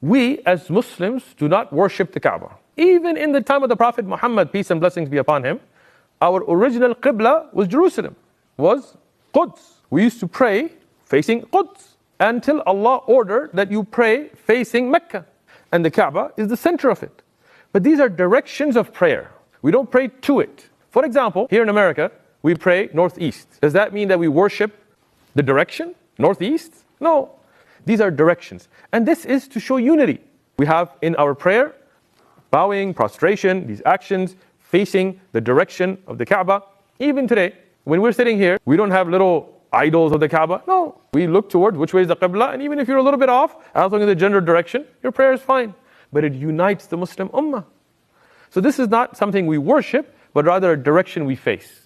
We as Muslims do not worship the Kaaba. Even in the time of the Prophet Muhammad, peace and blessings be upon him, our original Qibla was Jerusalem, was Quds. We used to pray facing Quds until Allah ordered that you pray facing Mecca. And the Kaaba is the center of it. But these are directions of prayer. We don't pray to it. For example, here in America, we pray northeast. Does that mean that we worship the direction, northeast? No. These are directions. And this is to show unity. We have in our prayer, bowing, prostration, these actions, facing the direction of the Kaaba. Even today, when we're sitting here, we don't have little idols of the Kaaba. No, we look towards which way is the Qibla, and even if you're a little bit off, as long as the general direction, your prayer is fine. But it unites the Muslim Ummah. So this is not something we worship, but rather a direction we face.